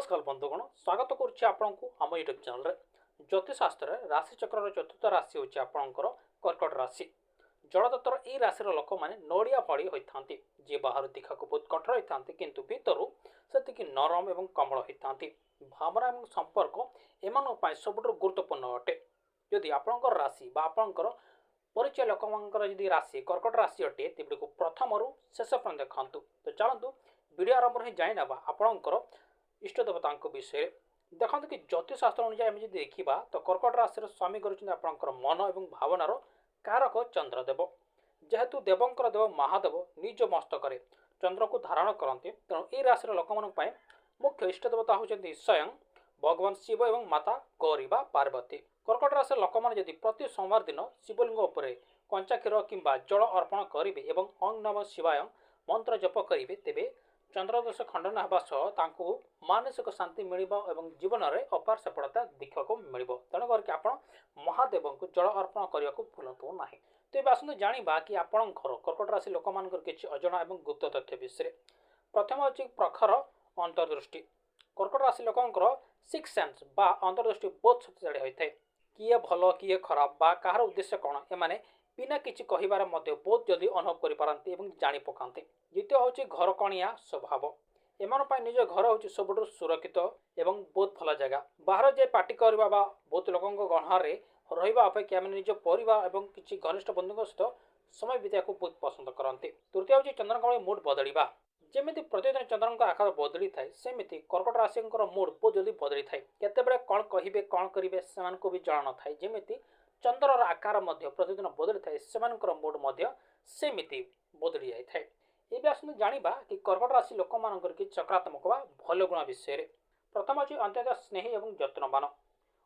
नमस्कार बंधुगण स्वागत करुच्ची आपको आम यूट्यूब चैनल ज्योतिषशास्त्र राशिचक्र चतुर्थ राशि हूँ आपंकर कर्कट राशि जलतत्वर यह राशि लोक मैंने नड़िया फड़ी होता जी बाहर दिखा बहुत कठोर होता है किंतु भितर से नरम और कमल होता भावना और संपर्क एम सबुठ गुरुत्वपूर्ण अटे जदि आपंकर राशि आपंकर परिचय लोक राशि कर्कट राशि अटे तेज प्रथम शेष पर्यटन देखा तो चलतु वीडियो आरंभ ही जाना आपंकर इष्ट देवता विषय देखते कि ज्योतिषशास्त्र अनुसार आम देखा तो कर्कट राशि स्वामी कर मन और भावनार कारक चंद्रदेव जेहेतु देवंकर देव महादेव निज मस्तक चंद्र को धारण करते तेणु यह राशि लोक मुख्य इष्ट देवता होती स्वयं भगवान शिव और माता गौरी पार्वती कर्कट राशि लोक मैंने प्रति सोमवार दिन शिवलिंग उपर कंचा क्षीर कि जल अर्पण करेंगे और ओं नमः शिवाय मंत्र जप करेंगे तेरे चंद्रदोष खंडन होगा सह मानसिक शांति मिल जीवन में अपार सफलता देखा मिल तेणुक आप महादेव को जल अर्पण करने को भूलु ना तो ये आसतु जाना कि आपण कर्कट राशि लोक मान किसी अजणा और गुप्त तथ्य विषय प्रथम अच्छी प्रखर अंतर्दृष्टि कर्कट राशि लोकंर सिक्स सेंस बा अंतर्दृष्टि बहुत शक्तिशाली होता है किए भल किए खराब बा कहार उद्देश्य कौन एमाने बिना किसी कहिबार बहुत जल्दी अनुभव करें जाणी पकाते द्वितीय हूँ घर कणिया स्वभाव एम निज घर हूँ सब सुरक्षित एवं बहुत भल जगह बाहर जाए पार्टी करवा बहुत लोक गहण रहा अपेक्षा निज परिवार और किसी घनिष्ठ बंधु सहित समय बिता बहुत पसंद करते तृतीय हूँ चंद्रक मुड बदलवा जमी प्रतिदिन चंद्र आकार बदली थाए सेमती कर्कट राशि मुड बहुत जल्दी बदली थाए केते कौन कहे कौन करेंगे से भी जना न था जमी चंद्रर आकार प्रतिदिन बदली थाए से मुड सेमती बदली जाए ये आसतु जाना कि कर्कट राशि लोक मान सकारात्मक भल गुण विषय प्रथम अच्छी अत्यंत स्नेही और जत्नवान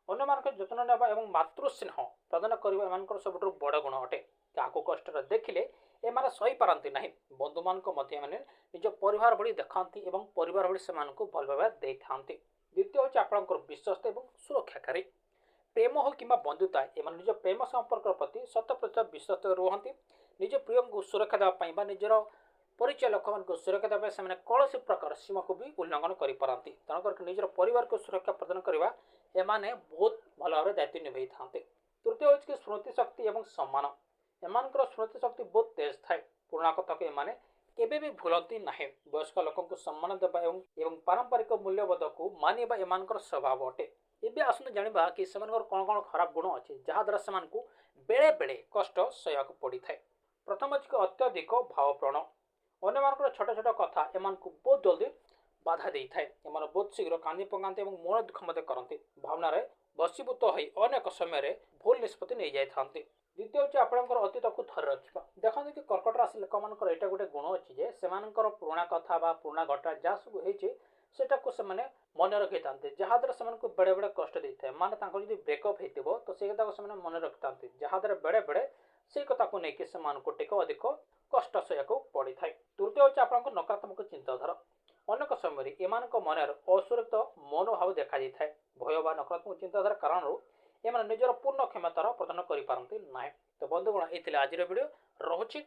अन्य मान जत्न ना और मातृस्नेह प्रदान करने सबुठ बड़ गुण अटे क्या कष्ट देखिले एमाने सही पारती ना बंधु मान मैंने निज परिवार भली देखती और परिवार भली से भल भाव दे था द्वितीय हूँ आपंकर विश्वस्त और सुरक्षाकारी प्रेम हो कि बंधुता एम निज प्रेम संपर्क प्रति 100% विश्वस्त रुहति निज प्रिय को सुरक्षा देवाई निजर परिचय लोक मान सुरक्षा देवाई से कौन प्रकार सीमा को भी उल्लंघन करपारती तेणुक निजर परिवार को सुरक्षा प्रदान करवा एमाने बहुत भल भाव दायित्व निभे था तृतीय हूँ कि स्मृति शक्ति और सम्मान एम स्मृति शक्ति बहुत तेज थाए पुराणा कथा को एमाने केबे भी भूलती ना वयस्क लोक को सम्मान देवा एवं पारंपरिक मूल्यबोध को मानिबा एम स्वभाव अटे ये आसतु जाना कि कौन कौन खराब गुण अच्छे जहाद्वारा से बेले बेले कष्ट सहक पड़ी थाए प्रथम अच्छी अत्यधिक भावप्रण अन्य मान छोट छोट कथा एम बहुत जल्दी बाधा दे थाए एम बहुत शीघ्र कांदी पकाते और मन दुख करते भावना बसीभूत हो अनेक समय भूल निष्पत्ति नहीं जाता द्वितीय हूँ आपंकर अतीत को थर रखा देखते कि कर्कट राशि लोक मान यहाँ गोटे गुण अच्छी से पुराणा कथा पुराणा घटना जहाँ सब होटा मन रखी था जहाद्वारा से बेड़े बेड़े कष्ट दे था माने जब ब्रेकअप हो तो से मन रखी था जहाद्वारा बेड़े बेड़े से कथा को लेकिन से अधिक कष्ट सहक पड़ी था तृतीय हूँ आप नकारात्मक चिंताधारा अनेक समय एम मन असुरक्षित मनोभाव देखा जाए भय व नकारात्मक चिंताधारा कारण एम निजर पूर्ण क्षमतार प्रदान करपारती ना तो बंधुगण ये आज वीडियो रोचे।